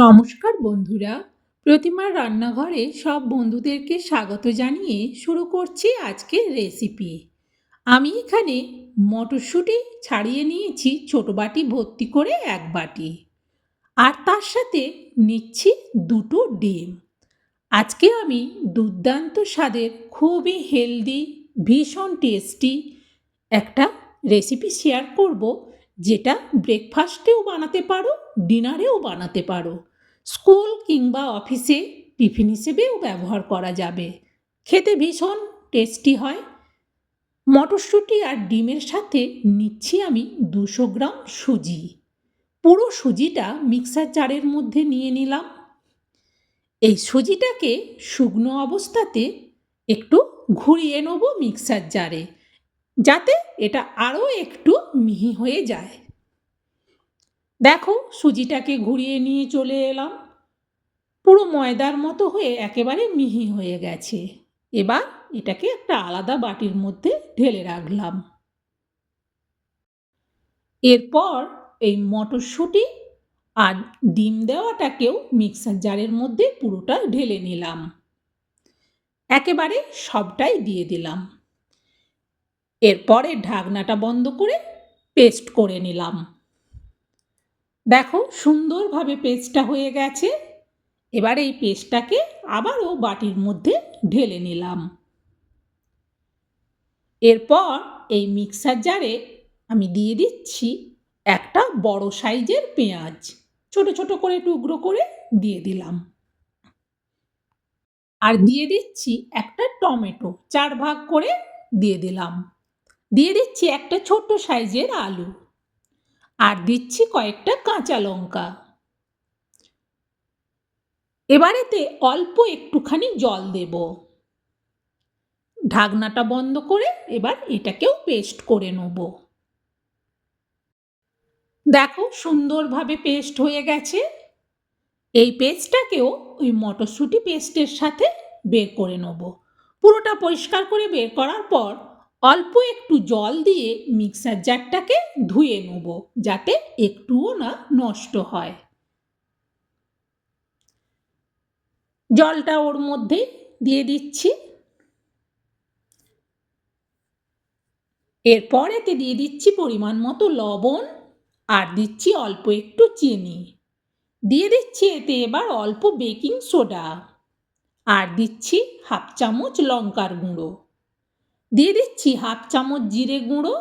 নমস্কার বন্ধুরা, প্রতিমার রান্নাঘরে সব বন্ধুদেরকে স্বাগত জানিয়ে শুরু করছি আজকের রেসিপি। আমি এখানে মটরশুঁটি ছাড়িয়ে নিয়েছি ছোট বাটি ভর্তি করে এক বাটি, আর তার সাথে নিচ্ছি দুটো ডিম। আজকে আমি দুর্দান্ত স্বাদের খুবই হেলদি, ভীষণ টেস্টি একটা রেসিপি শেয়ার করব, যেটা ব্রেকফাস্টেও বানাতে পারো, ডিনারেও বানাতে পারো, স্কুল কিংবা অফিসে টিফিন হিসেবেও ব্যবহার করা যাবে। খেতে ভীষণ টেস্টি হয়। মটরশুঁটি আর ডিমের সাথে নিচ্ছি আমি 200 গ্রাম সুজি। পুরো সুজিটা মিক্সার জারের মধ্যে নিয়ে নিলাম। এই সুজিটাকে শুকনো অবস্থাতে একটু ঘুরিয়ে নেব মিক্সার জারে, যাতে এটা আরও একটু মিহি হয়ে যায়। দেখো, সুজিটাকে ঘুরিয়ে নিয়ে চলে এলাম। পুরো ময়দার মতো হয়ে একেবারে মিহি হয়ে গেছে। এবার এটাকে একটা আলাদা বাটির মধ্যে ঢেলে রাখলাম। এরপর এই মটরশুঁটি আর ডিম দেওয়াটাকেও মিক্সার জারের মধ্যে পুরোটা ঢেলে নিলাম। একেবারে সবটাই দিয়ে দিলাম। এরপরে ঢাকনাটা বন্ধ করে পেস্ট করে নিলাম। দেখো, সুন্দরভাবে পেস্টটা হয়ে গেছে। এবার এই পেস্টটাকে আবারও বাটির মধ্যে ঢেলে নিলাম। এরপর এই মিক্সার জারে আমি দিয়ে দিচ্ছি একটা বড় সাইজের পেঁয়াজ, ছোট ছোট করে টুকরো করে দিয়ে দিলাম। আর দিয়ে দিচ্ছি একটা টমেটো 4 ভাগ করে দিয়ে দিলাম। দিয়ে দিচ্ছি একটা ছোট্ট সাইজের আলু, আর দিচ্ছি কয়েকটা কাঁচা লঙ্কা। এবারেতে অল্প একটুখানি জল দেব। ঢাকনাটা বন্ধ করে এবার এটাকেও পেস্ট করে নেব। দেখো, সুন্দরভাবে পেস্ট হয়ে গেছে। এই পেস্টটাকেও ওই মটরশুঁটি পেস্টের সাথে বের করে নেব। পুরোটা পরিষ্কার করে বের করার পর অল্প একটু জল দিয়ে মিক্সার জারটাকে ধুয়ে নেব, যাতে একটুও না নষ্ট হয়। জলটা ওর মধ্যে দিয়ে দিচ্ছি। এরপর এতে দিয়ে দিচ্ছি পরিমাণ মতো লবণ, আর দিচ্ছি অল্প একটু চিনি। দিয়ে দিচ্ছি এতে এবার অল্প বেকিং সোডা, আর দিচ্ছি হাফ চামচ লঙ্কার গুঁড়ো। দিয়ে দিচ্ছি হাফ চামচ জিরে গুঁড়ো।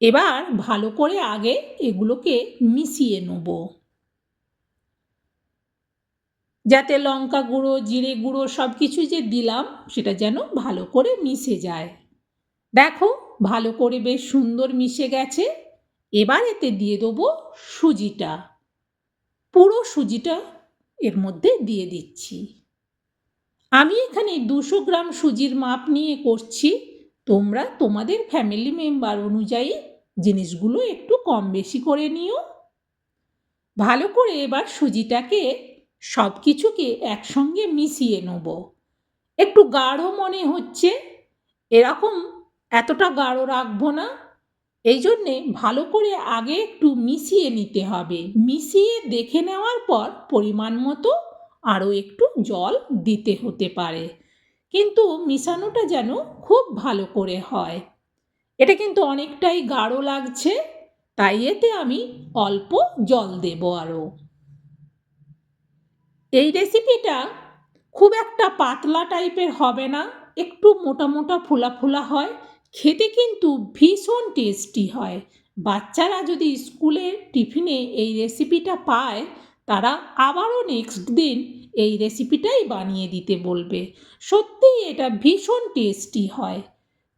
এবার ভালো করে আগে এগুলোকে মিশিয়ে নেব, যাতে লঙ্কা গুঁড়ো, জিরে গুঁড়ো সব কিছু যে দিলাম সেটা যেন ভালো করে মিশে যায়। দেখো, ভালো করে বেশ সুন্দর মিশে গেছে। এবার এতে দিয়ে দেবো সুজিটা। পুরো সুজিটা এর মধ্যে দিয়ে দিচ্ছি। আমি এখানে 200 গ্রাম সুজির মাপ নিয়ে করছি। তোমরা তোমাদের ফ্যামিলি মেম্বার অনুযায়ী জিনিসগুলো একটু কম বেশি করে নিও। ভালো করে এবার সুজিটাকে সব কিছুকে একসঙ্গে মিশিয়ে নেব। একটু গাঢ় মনে হচ্ছে, এরকম এতটা গাঢ় রাখবো না। এই জন্যে ভালো করে আগে একটু মিশিয়ে নিতে হবে। মিশিয়ে দেখে নেওয়ার পর পরিমাণ মতো আরও একটু জল দিতে হতে পারে, কিন্তু মিশানোটা যেন খুব ভালো করে হয়। এটা কিন্তু অনেকটাই গাঢ় লাগছে, তাই এতে আমি অল্প জল দেব আরও। এই রেসিপিটা খুব একটা পাতলা টাইপের হবে না, একটু মোটা মোটা ফোলা ফোলা হয়। খেতে কিন্তু ভীষণ টেস্টি হয়। বাচ্চারা যদি স্কুলের টিফিনে এই রেসিপিটা পায়, তারা আবারও নেক্সট দিন এই রেসিপিটাই বানিয়ে দিতে বলবে। সত্যিই এটা ভীষণ টেস্টি হয়।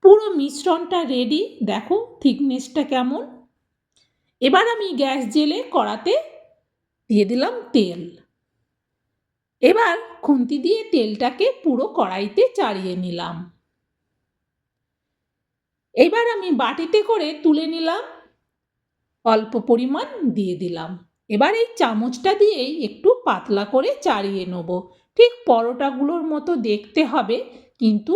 পুরো মিশ্রণটা রেডি, দেখো থিকনেসটা কেমন। এবার আমি গ্যাস জ্বেলে কড়াতে দিয়ে দিলাম তেল। এবার খুন্তি দিয়ে তেলটাকে পুরো কড়াইতে চাড়িয়ে নিলাম। এবার আমি বাটিতে করে তুলে নিলাম, অল্প পরিমাণ দিয়ে দিলাম। এবার এই চামচটা দিয়েই একটু পাতলা করে চাড়িয়ে নেব। ঠিক পরোটাগুলোর মতো দেখতে হবে, কিন্তু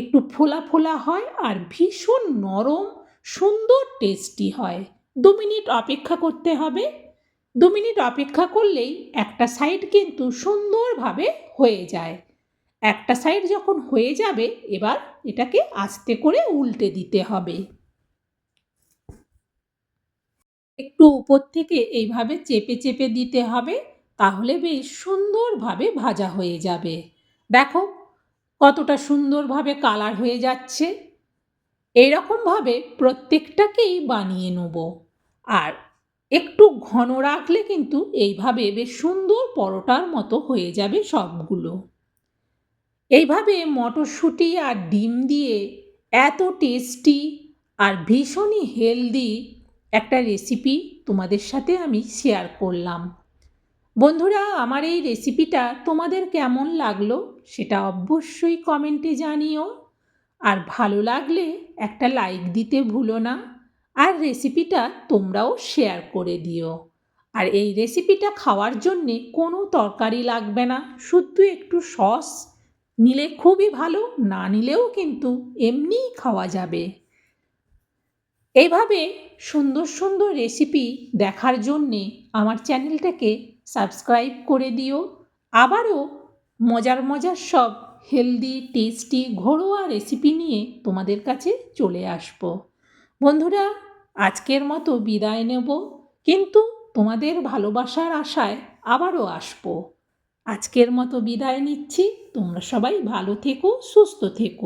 একটু ফোলা ফোলা হয় আর ভীষণ নরম, সুন্দর টেস্টি হয়। 2 মিনিট অপেক্ষা করতে হবে। 2 মিনিট অপেক্ষা করলেই একটা সাইড কিন্তু সুন্দরভাবে হয়ে যায়। একটা সাইড যখন হয়ে যাবে এবার এটাকে আস্তে করে উল্টে দিতে হবে। একটু উপর থেকে এইভাবে চেপে চেপে দিতে হবে, তাহলে বেশ সুন্দরভাবে ভাজা হয়ে যাবে। দেখো কতটা সুন্দরভাবে কালার হয়ে যাচ্ছে। এইরকমভাবে প্রত্যেকটাকেই বানিয়ে নেব। আর একটু ঘন রাখলে কিন্তু এইভাবে বেশ সুন্দর পরোটার মতো হয়ে যাবে সবগুলো। এইভাবে মটরশুঁটি আর ডিম দিয়ে এত টেস্টি আর ভীষণই হেলদি একটা রেসিপি তোমাদের সাথে আমি শেয়ার করলাম। বন্ধুরা, আমার এই রেসিপিটা তোমাদের কেমন লাগলো সেটা অবশ্যই কমেন্টে জানিও। আর ভালো লাগলে একটা লাইক দিতে ভুলো না। আর রেসিপিটা তোমরাও শেয়ার করে দিও। আর এই রেসিপিটা খাওয়ার জন্যে কোনো তরকারি লাগবে না, শুধু একটু সস নিলে খুবই ভালো, না নিলেও কিন্তু এমনিই খাওয়া যাবে। এইভাবে সুন্দর সুন্দর রেসিপি দেখার জন্যে আমার চ্যানেলটাকে সাবস্ক্রাইব করে দিও। আবারও মজার মজার সব হেলদি টেস্টি ঘরোয়া রেসিপি নিয়ে তোমাদের কাছে চলে আসব। বন্ধুরা, আজকের মতো বিদায় নেব, কিন্তু তোমাদের ভালোবাসার আশায় আবারও আসব। আজকের মতো বিদায় নিচ্ছি। তোমরা সবাই ভালো থেকো, সুস্থ থেকো।